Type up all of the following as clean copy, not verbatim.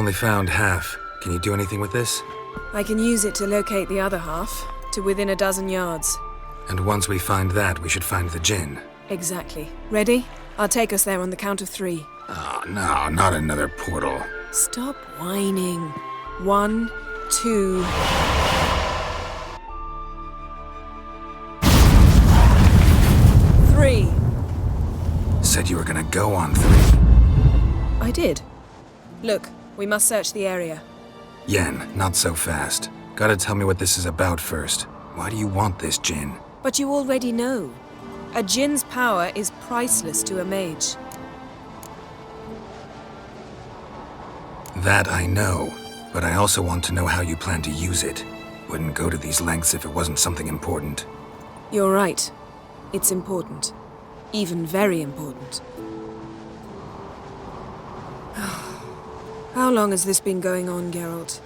only found half. Can you do anything with this? I can use it to locate the other half, to within a dozen yards. And once we find that, we should find the djinn. Exactly. Ready? I'll take us there on the count of 3. Oh, no, not another portal. Stop whining. 1, 2... Three. Said you were gonna go on 3. I did. Look, we must search the area. Yen, not so fast. Gotta tell me what this is about first. Why do you want this djinn? But you already know. A djinn's power is priceless to a mage. That I know, but I also want to know how you plan to use it. Wouldn't go to these lengths if it wasn't something important. You're right. It's important. Even very important. How long has this been going on, Geralt?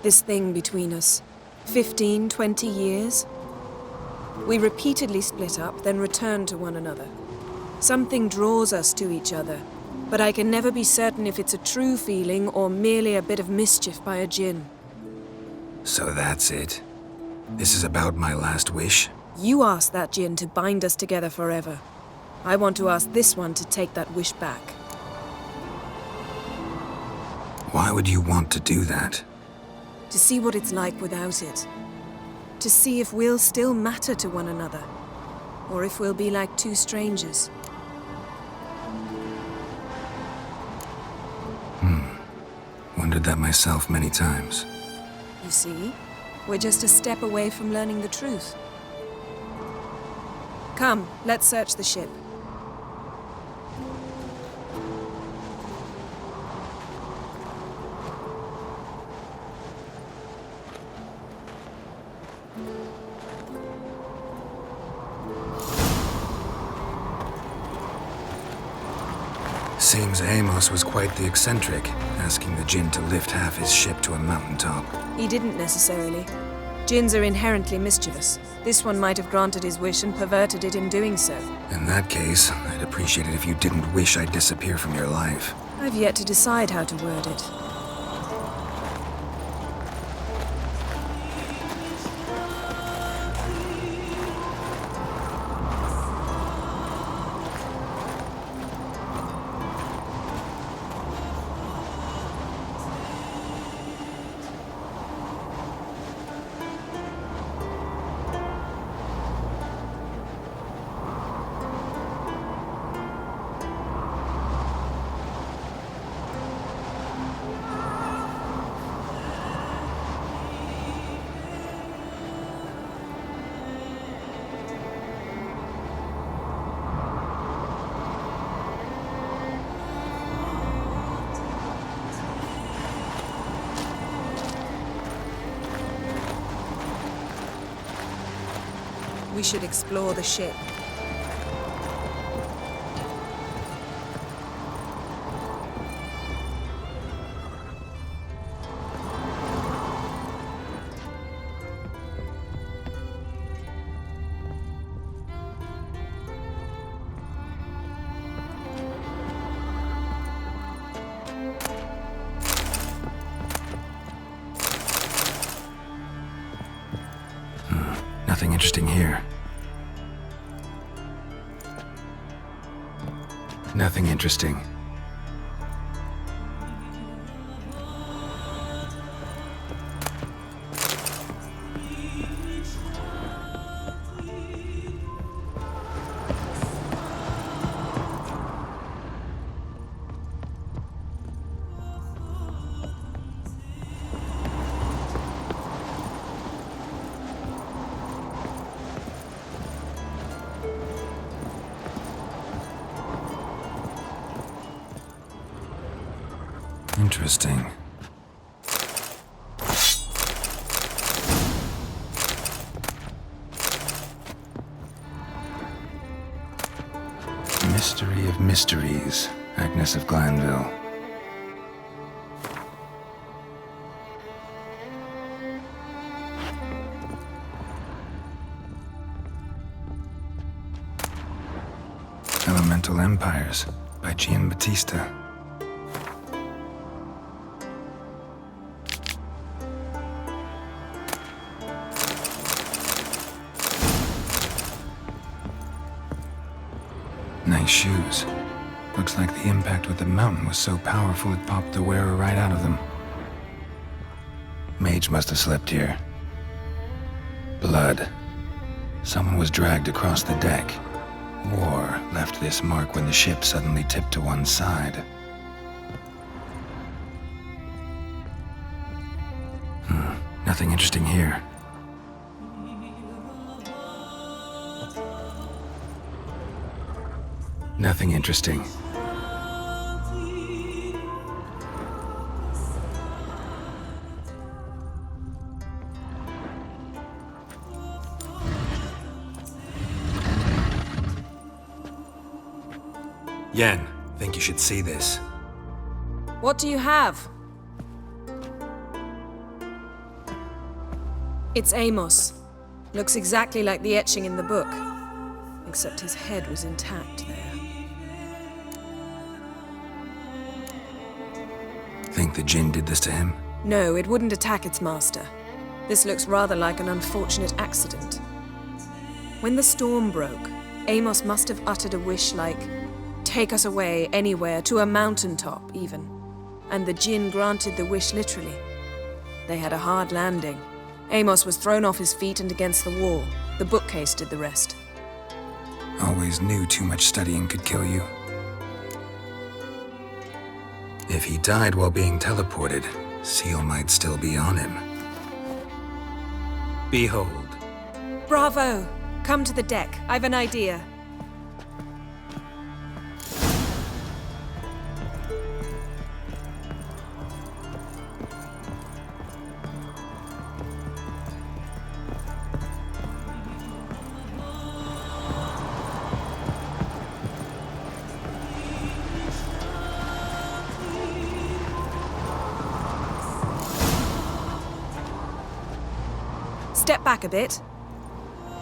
This thing between us? 15, 20 years? We repeatedly split up, then returned to one another. Something draws us to each other, but I can never be certain if it's a true feeling or merely a bit of mischief by a djinn. So that's it? This is about my last wish? You asked that djinn to bind us together forever. I want to ask this one to take that wish back. Why would you want to do that? To see what it's like without it. To see if we'll still matter to one another. Or if we'll be like two strangers. Wondered that myself many times. You see, we're just a step away from learning the truth. Come, let's search the ship. Seems Amos was quite the eccentric, asking the djinn to lift half his ship to a mountaintop. He didn't necessarily. Djinns are inherently mischievous. This one might have granted his wish and perverted it in doing so. In that case, I'd appreciate it if you didn't wish I'd disappear from your life. I've yet to decide how to word it. We should explore the ship. Nothing interesting here. Nothing interesting. Interesting. Mystery of mysteries, Agnes of Glanville. Elemental Empires by Gian Battista. Nice shoes. Looks like the impact with the mountain was so powerful it popped the wearer right out of them. Mage must have slept here. Blood. Someone was dragged across the deck. War left this mark when the ship suddenly tipped to one side. Nothing interesting here. Nothing interesting. Yen, think you should see this. What do you have? It's Amos. Looks exactly like the etching in the book. Except his head was intact there. Think the djinn did this to him? No, it wouldn't attack its master. This looks rather like an unfortunate accident. When the storm broke, Amos must have uttered a wish like, "Take us away, anywhere, to a mountaintop, even." And the djinn granted the wish literally. They had a hard landing. Amos was thrown off his feet and against the wall. The bookcase did the rest. Always knew too much studying could kill you. If he died while being teleported, Seal might still be on him. Behold. Bravo! Come to the deck. I've an idea. Step back a bit.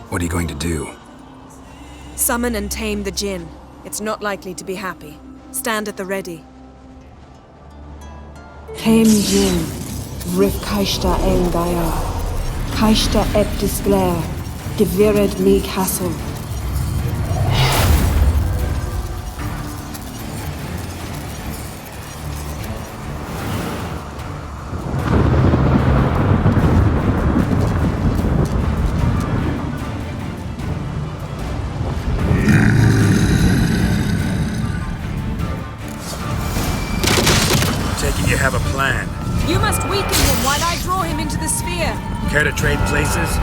What are you going to do? Summon and tame the djinn. It's not likely to be happy. Stand at the ready. Tame djinn, rif kaishta engaya, kaishta et disglair, gevired me castle. You have a plan. You must weaken him while I draw him into the sphere. Care to trade places?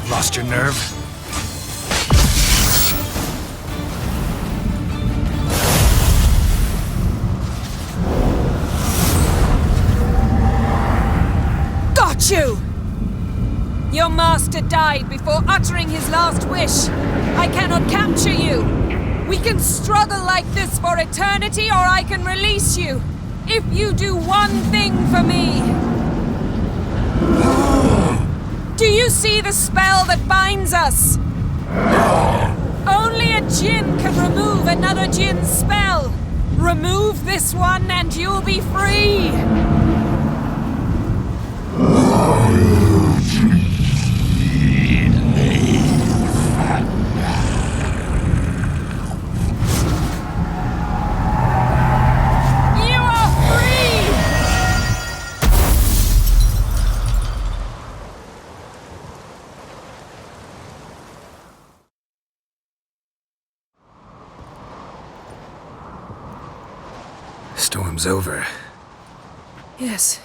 Lost your nerve? Got you! Your master died before uttering his last wish. I cannot capture you. We can struggle like this for eternity, or I can release you. If you do one thing for me. Do you see the spell that binds us? Only a djinn can remove another djinn's spell. Remove this one and you'll be free. You are free! storm's over. Yes.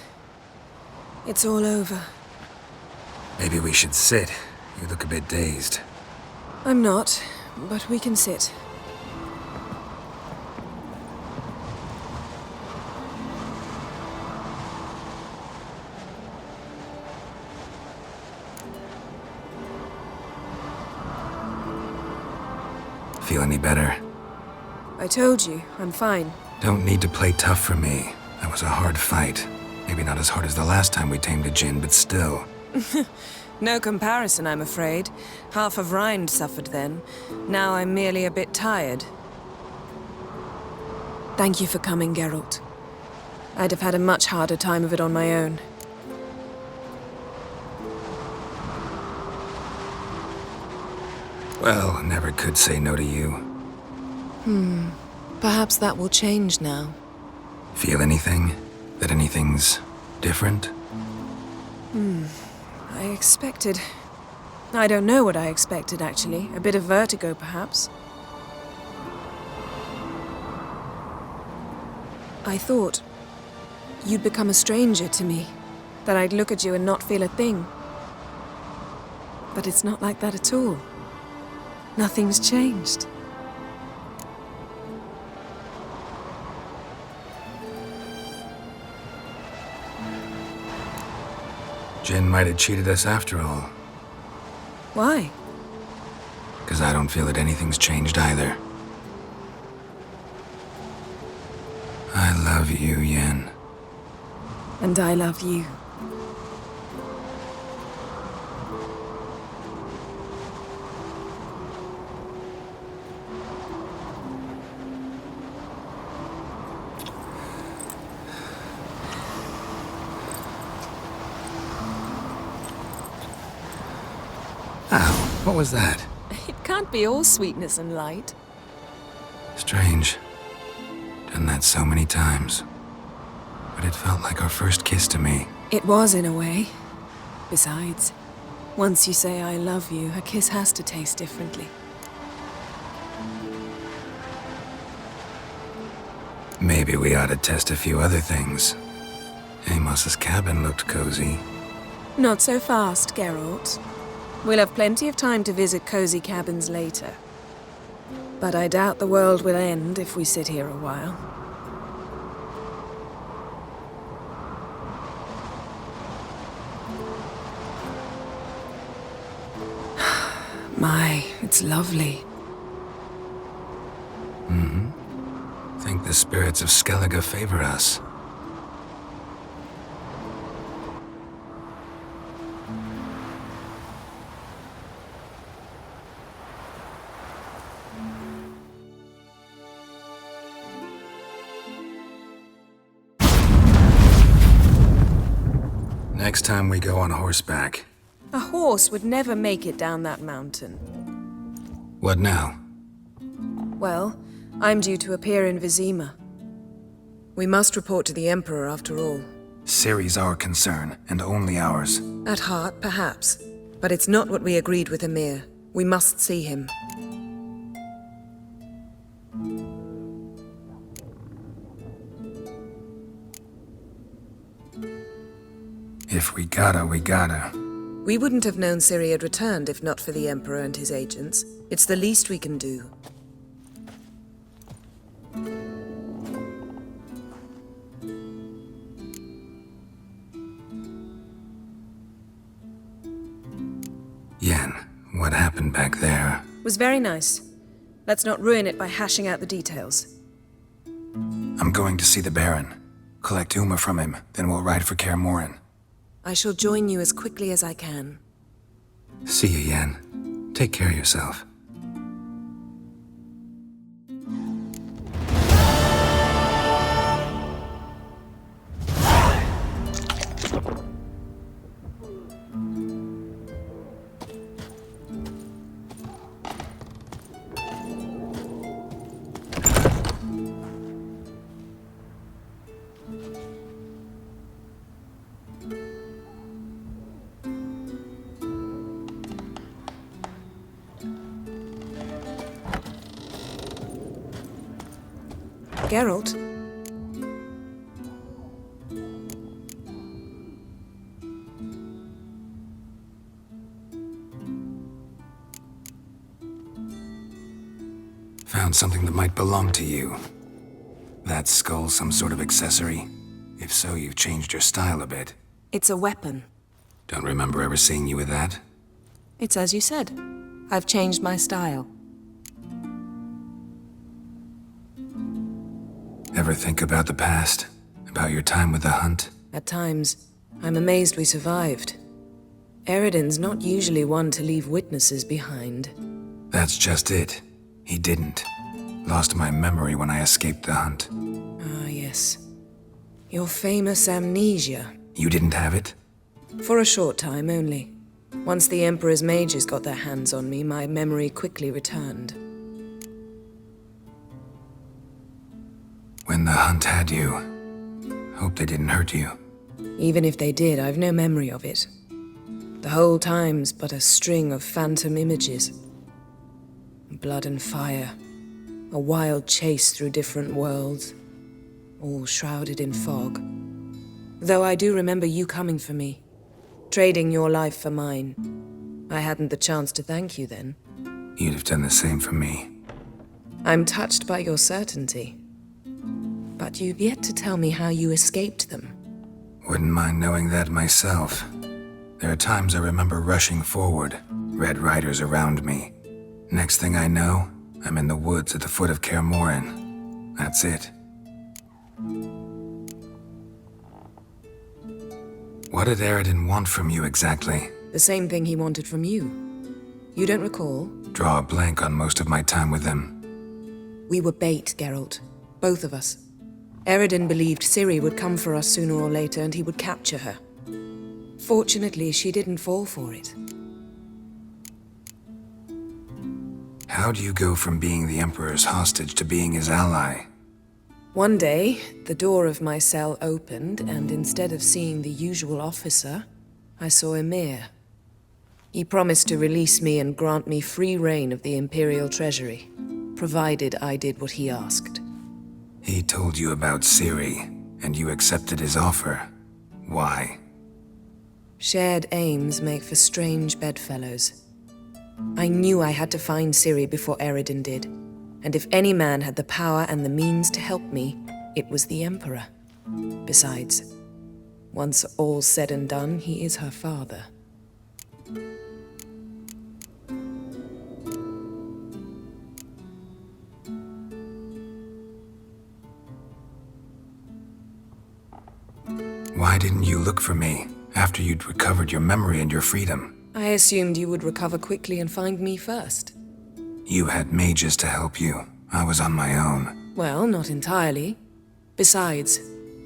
It's all over. Maybe we should sit. You look a bit dazed. I'm not, but we can sit. Feel any better? I told you, I'm fine. Don't need to play tough for me. That was a hard fight. Maybe not as hard as the last time we tamed a djinn, but still. No comparison, I'm afraid. Half of Rind suffered then. Now I'm merely a bit tired. Thank you for coming, Geralt. I'd have had a much harder time of it on my own. Well, never could say no to you. Perhaps that will change now. Feel anything? That anything's different? I expected... I don't know what I expected, actually. A bit of vertigo, perhaps. I thought you'd become a stranger to me, that I'd look at you and not feel a thing. But it's not like that at all. Nothing's changed. Jinn might have cheated us after all. Why? 'Cause I don't feel that anything's changed either. I love you, Yen. And I love you. Ow, what was that? It can't be all sweetness and light. Strange. Done that so many times. But it felt like our first kiss to me. It was, in a way. Besides, once you say I love you, a kiss has to taste differently. Maybe we ought to test a few other things. Amos's cabin looked cozy. Not so fast, Geralt. We'll have plenty of time to visit cozy cabins later. But I doubt the world will end if we sit here a while. My, it's lovely. Think the spirits of Skellige favor us. Next time we go on horseback. A horse would never make it down that mountain. What now? Well, I'm due to appear in Vesemir. We must report to the Emperor after all. Ciri's our concern, and only ours. At heart, perhaps. But it's not what we agreed with Emir. We must see him. If we gotta, we gotta. We wouldn't have known Ciri had returned if not for the Emperor and his agents. It's the least we can do. Yen, what happened back there? Was very nice. Let's not ruin it by hashing out the details. I'm going to see the Baron. Collect Uma from him, then we'll ride for Kaermorhen. I shall join you as quickly as I can. See you, Yen. Take care of yourself. Geralt? found something that might belong to you. That skull some sort of accessory? If so, you've changed your style a bit. It's a weapon. Don't remember ever seeing you with that? It's as you said. I've changed my style. Ever think about the past? About your time with the hunt? At times, I'm amazed we survived. Eredin's not usually one to leave witnesses behind. That's just it. He didn't. Lost my memory when I escaped the hunt. Ah, yes. Your famous amnesia. You didn't have it? For a short time only. Once the Emperor's mages got their hands on me, my memory quickly returned. When the hunt had you, hope they didn't hurt you. Even if they did, I've no memory of it. The whole time's but a string of phantom images. Blood and fire. A wild chase through different worlds. All shrouded in fog. Though I do remember you coming for me. Trading your life for mine. I hadn't the chance to thank you then. You'd have done the same for me. I'm touched by your certainty. But you've yet to tell me how you escaped them. Wouldn't mind knowing that myself. There are times I remember rushing forward, red riders around me. Next thing I know, I'm in the woods at the foot of Kaermorhen. That's it. What did Eredin want from you exactly? The same thing he wanted from you. You don't recall? Draw a blank on most of my time with him. We were bait, Geralt. Both of us. Eredin believed Ciri would come for us sooner or later and he would capture her. Fortunately, she didn't fall for it. How do you go from being the Emperor's hostage to being his ally? One day, the door of my cell opened, and instead of seeing the usual officer, I saw Emir. He promised to release me and grant me free reign of the Imperial Treasury, provided I did what he asked. He told you about Ciri, and you accepted his offer. Why? Shared aims make for strange bedfellows. I knew I had to find Ciri before Eredin did. And if any man had the power and the means to help me, it was the Emperor. Besides, once all's said and done, he is her father. Why didn't you look for me after you'd recovered your memory and your freedom? I assumed you would recover quickly and find me first. You had mages to help you. I was on my own. Well, not entirely. Besides,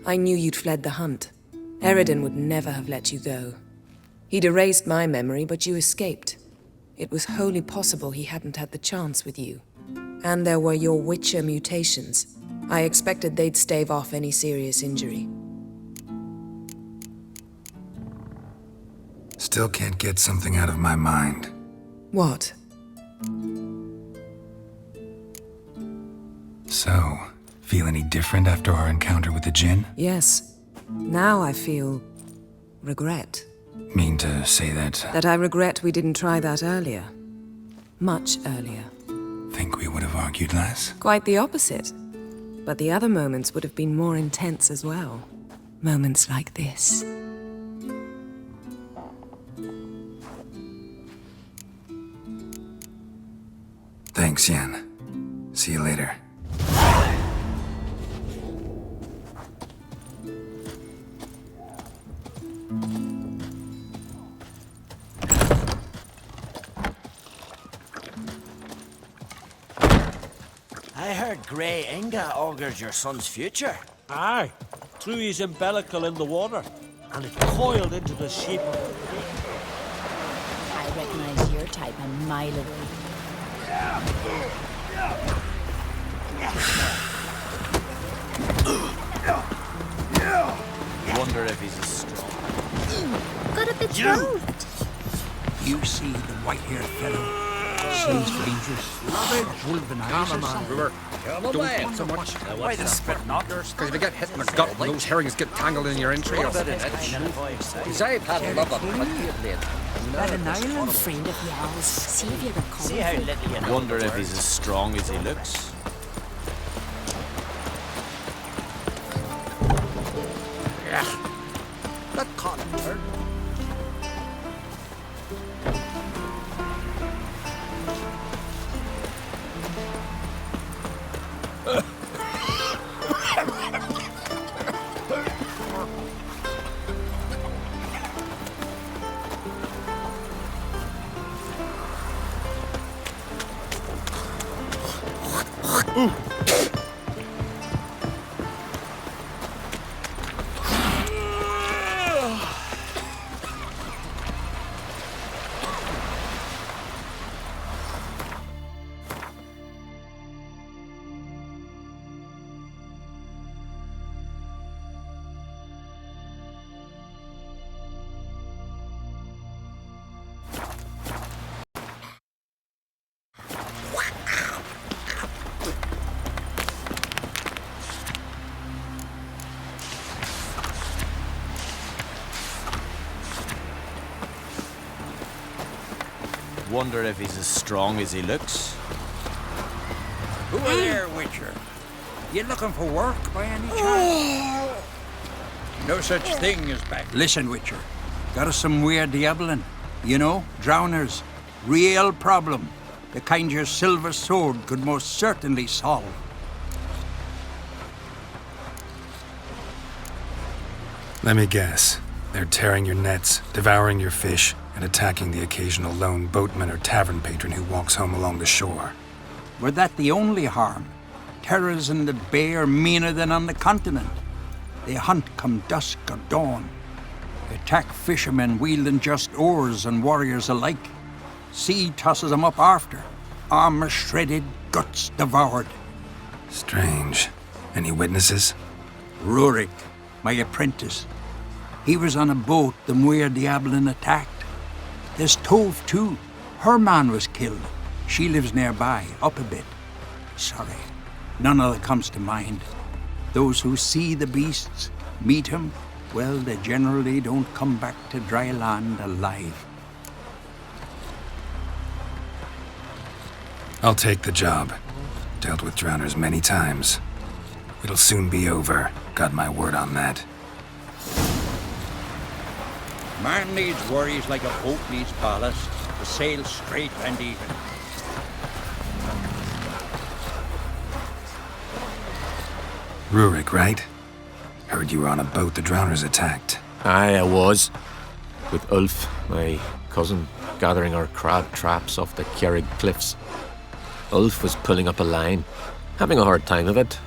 I knew you'd fled the hunt. Eredin would never have let you go. He'd erased my memory, but you escaped. It was wholly possible he hadn't had the chance with you. And there were your witcher mutations. I expected they'd stave off any serious injury. Still can't get something out of my mind. What? So, feel any different after our encounter with the Jinn? Yes. Now I feel regret. Mean to say that... That I regret we didn't try that earlier. Much earlier. Think we would have argued less? Quite the opposite. But the other moments would have been more intense as well. Moments like this. Thanks, Yen. See you later. I heard Grey Inga augurs your son's future. Aye, threw his umbilical in the water, and it coiled into the shape of a pig. I recognize your type a mile away. Wonder if he's as strong. Got a betrothed. You see the white-haired fellow? Seems dangerous. Wolven eyes or something. Don't want so much. Why the spit not? Because if you get hit in the gut, those herrings get tangled in your entrails. His eye had love of Got an island friend of yours. See if you recall. See how little you know. Wonder if he's as strong as he looks. Wonder if he's as strong as he looks. Who are there, Witcher? You looking for work by any chance? No such thing as back. Listen, Witcher. Got us some weird diabling. You know, drowners. Real problem. The kind your silver sword could most certainly solve. Let me guess. They're tearing your nets, devouring your fish, and attacking the occasional lone boatman or tavern patron who walks home along the shore. Were that the only harm? Terrors in the bay are meaner than on the continent. They hunt come dusk or dawn. They attack fishermen wielding just oars and warriors alike. Sea tosses them up after. Armor shredded, guts devoured. Strange. Any witnesses? Rurik, my apprentice. He was on a boat the Muir Diablin attacked. There's Tove, too. Her man was killed. She lives nearby, up a bit. Sorry, none other comes to mind. Those who see the beasts, meet him, well, they generally don't come back to dry land alive. I'll take the job. Dealt with drowners many times. It'll soon be over. Got my word on that. Man needs worries like a boat needs ballast, to sail straight and even. Rurik, right? Heard you were on a boat the drowners attacked. Aye, I was. With Ulf, my cousin, gathering our crab traps off the Kerrig cliffs. Ulf was pulling up a line, having a hard time of it.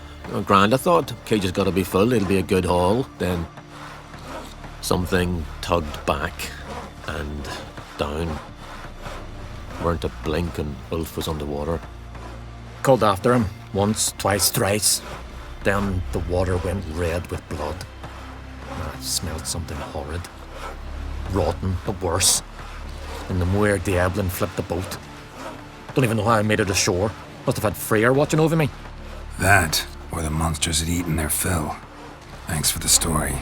Grand, I thought. Cage has got to be full, it'll be a good haul. Then something tugged back and down. Weren't a blink and Ulf was underwater. Called after him, once, twice, thrice. Then the water went red with blood. I smelled something horrid. Rotten, but worse. And the Muir Diablin flipped the boat. Don't even know how I made it ashore. Must have had Freyr watching over me. That, or the monsters had eaten their fill. Thanks for the story.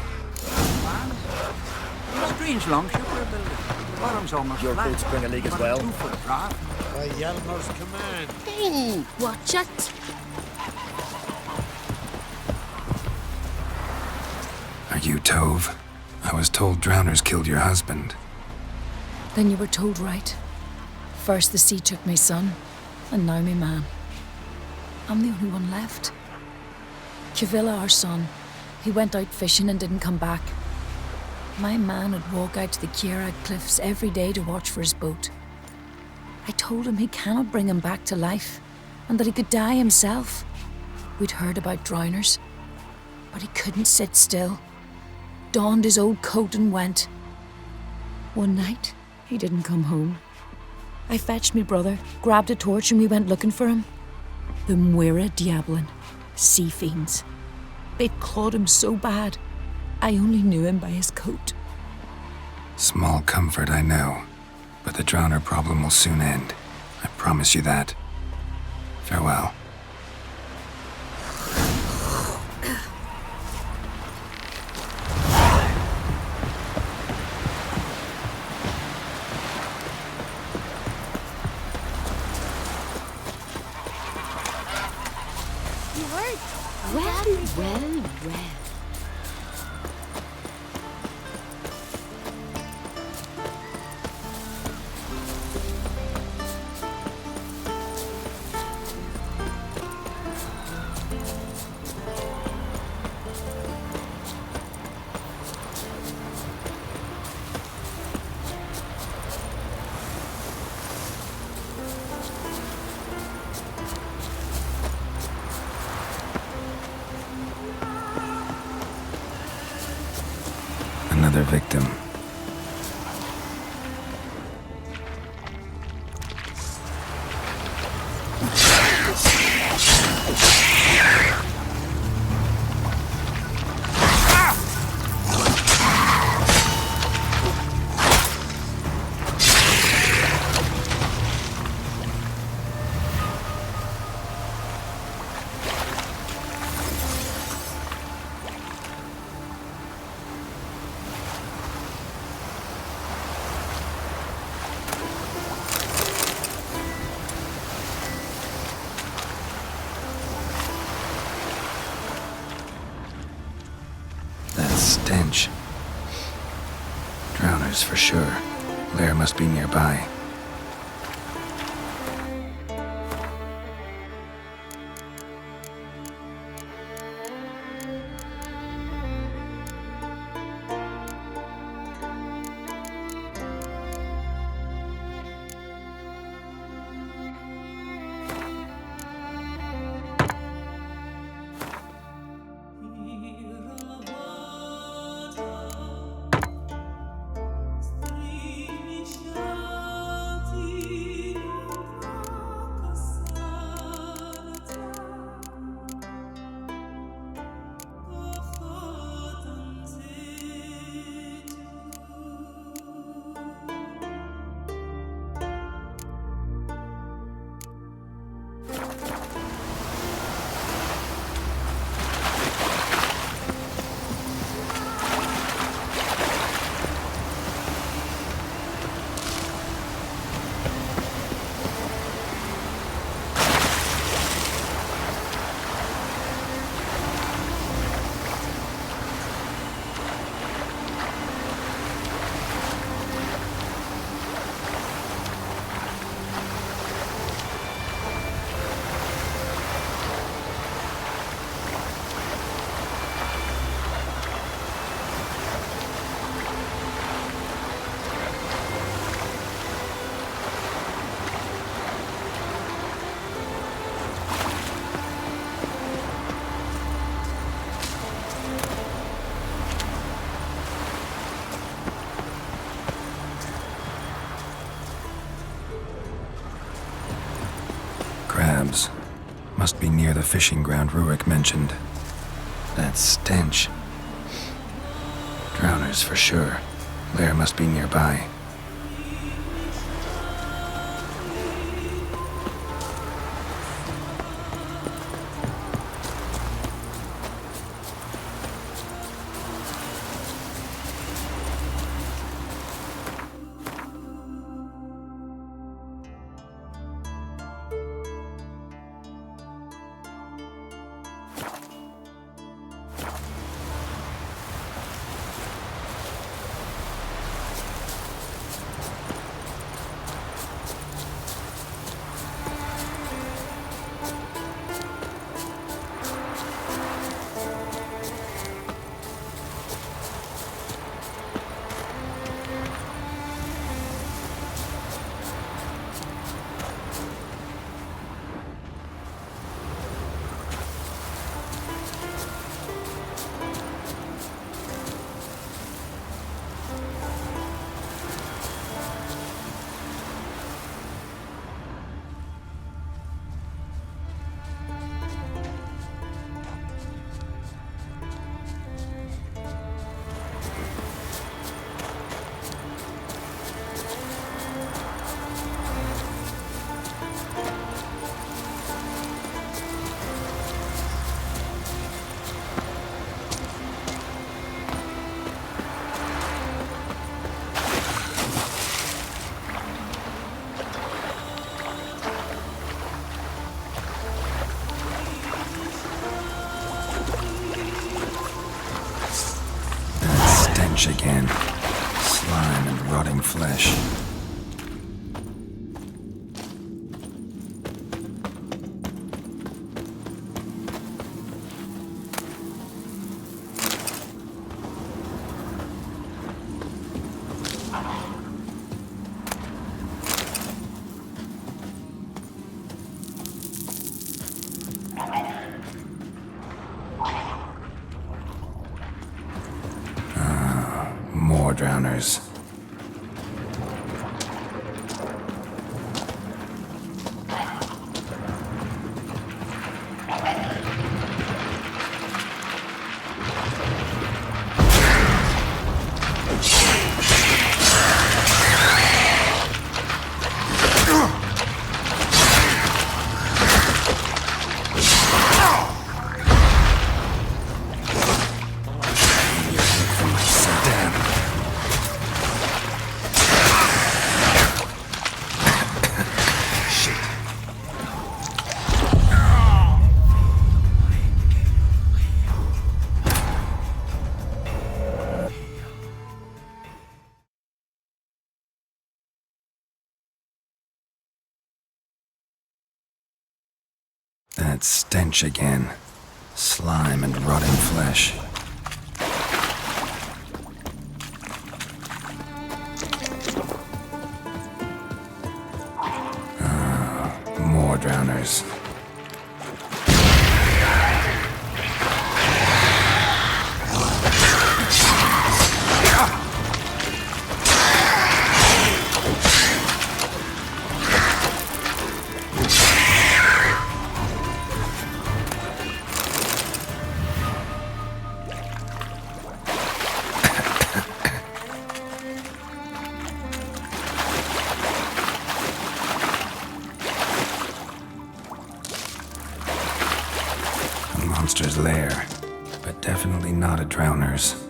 Strange longship we're building. The bottom's almost Your flat. boats bring a leak as well. 2-foot draft. By Yelmer's command. Hey, watch it. Are you Tove? I was told drowners killed your husband. Then you were told right. First the sea took my son, and now my man. I'm the only one left. Cavill, our son, he went out fishing and didn't come back. My man would walk out to the Kerrig cliffs every day to watch for his boat. I told him he cannot bring him back to life, and that he could die himself. We'd heard about drowners, but he couldn't sit still. Donned his old coat and went. One night, he didn't come home. I fetched me brother, grabbed a torch, and we went looking for him. The Muir Diablin, sea fiends. They'd clawed him so bad, I only knew him by his coat. Small comfort, I know. But the drowner problem will soon end. I promise you that. Farewell. Well. another victim. Stench. Drowners for sure. Lair must be nearby. Crabs. Must be near the fishing ground Rurik mentioned. That stench. Drowners for sure. Lair must be nearby. Again. Slime and rotting flesh. drowners. That stench again. Slime and rotting flesh. More drowners. Monster's lair, but definitely not a drowner's.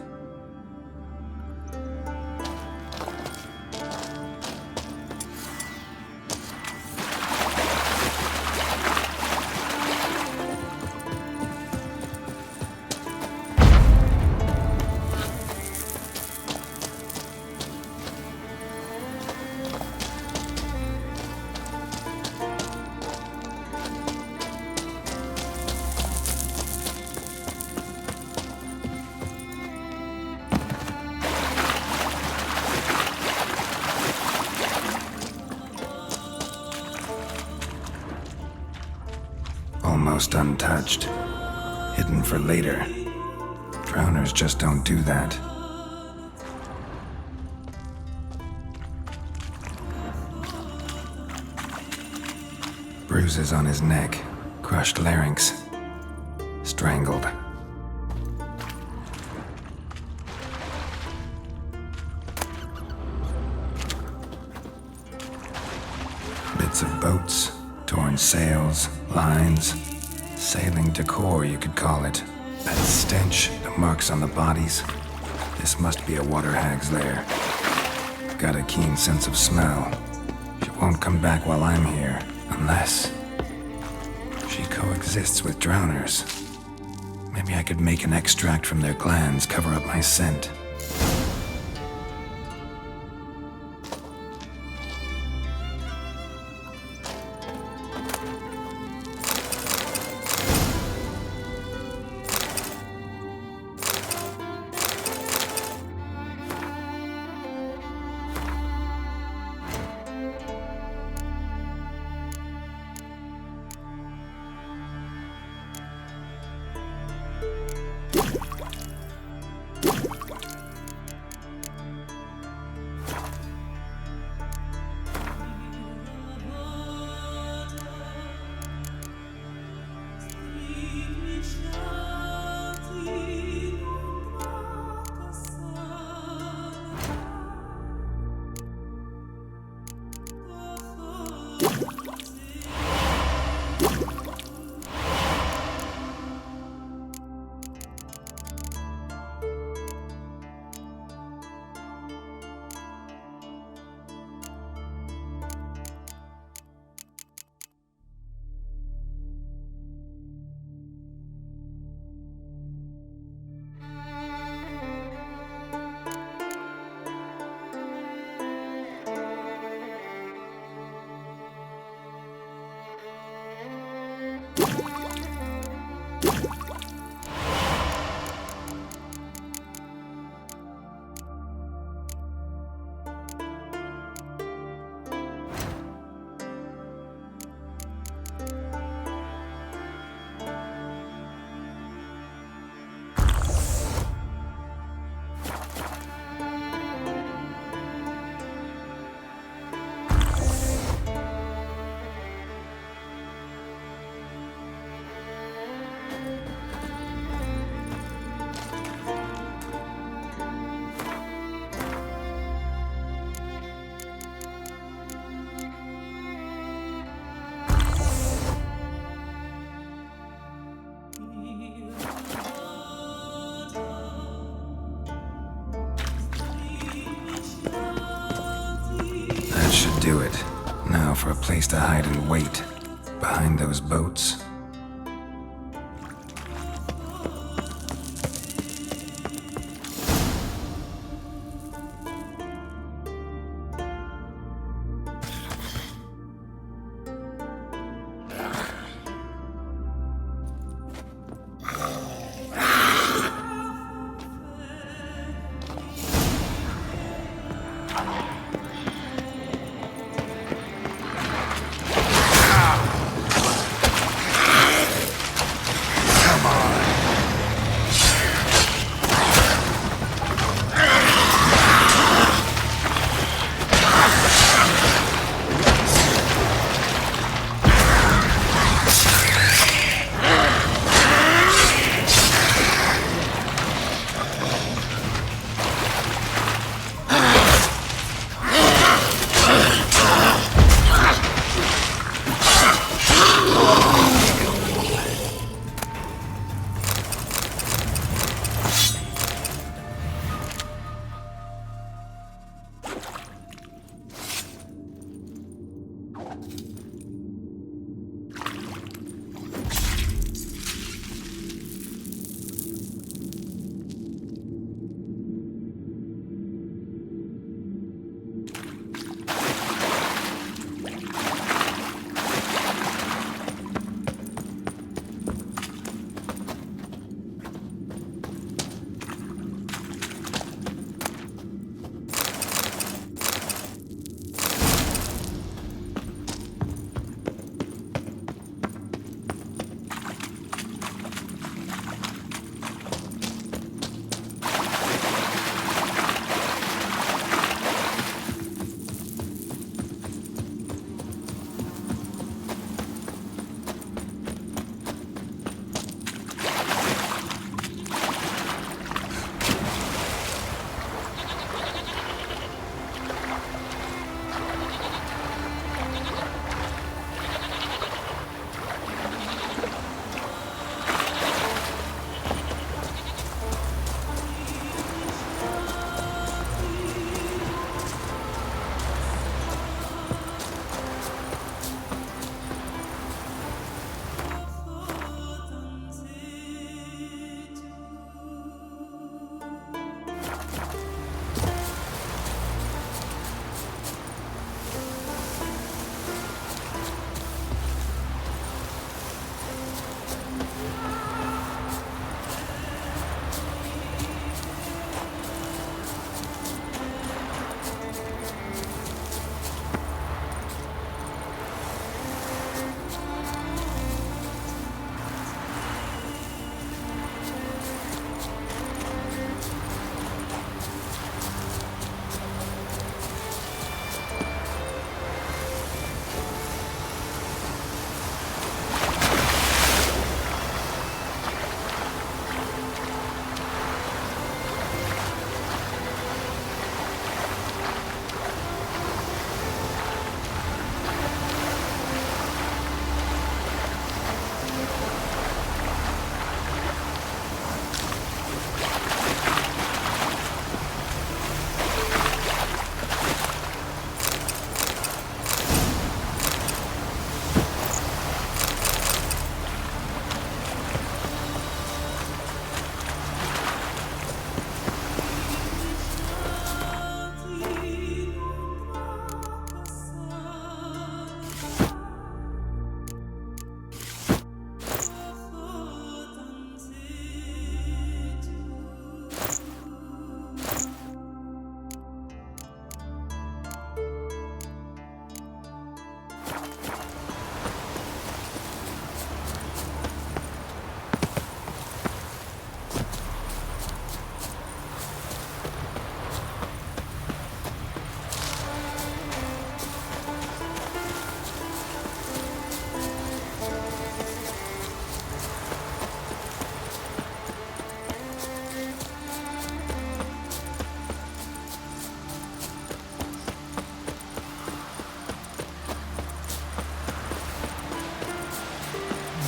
Almost untouched. Hidden for later. Drowners just don't do that. Bruises on his neck. Crushed larynx. Strangled. Bits of boats. Torn sails, lines, sailing decor, you could call it. That stench, the marks on the bodies. This must be a water hag's lair. Got a keen sense of smell. She won't come back while I'm here, unless she coexists with drowners. Maybe I could make an extract from their glands, cover up my scent. do it. Now for a place to hide and wait. Behind those boats.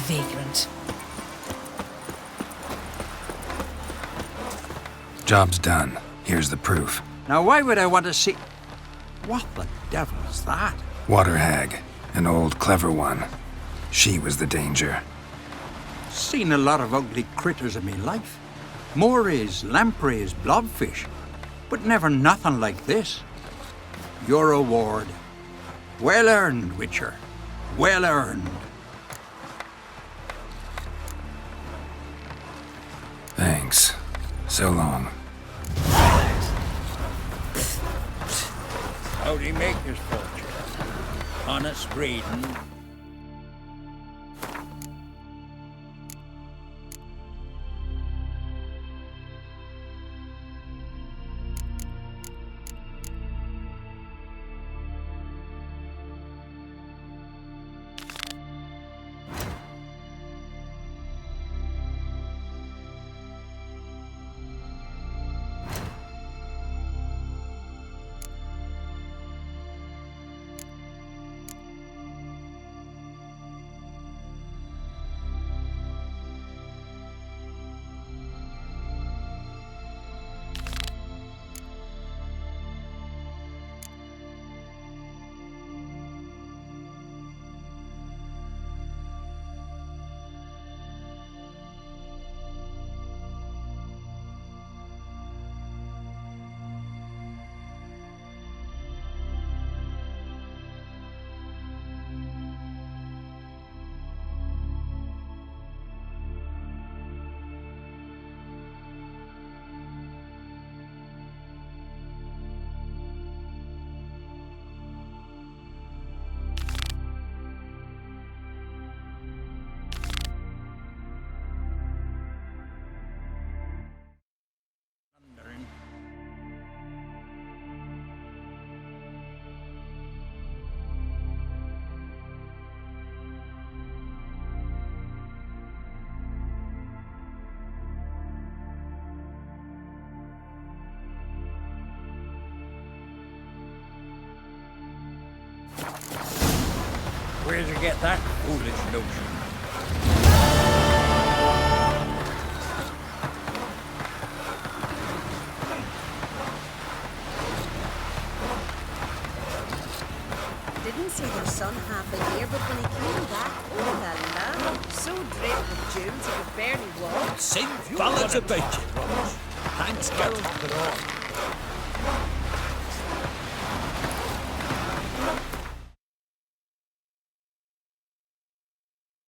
Vagrant. Job's done. Here's the proof. Now, why would I want to see... What the devil is that? Water hag, an old clever one. She was the danger. Seen a lot of ugly critters in me life. Morays, lampreys, blobfish. But never nothing like this. Your reward. Well earned, Witcher. Well earned. Thanks. So long. How'd he make his fortune? Honest reading. Where'd you get that foolish notion? Didn't see their son half a year, but when he came back, oh la la, so draped with jewels he could barely walk. Same ballads about you, Roberts. Thanks, Geralt.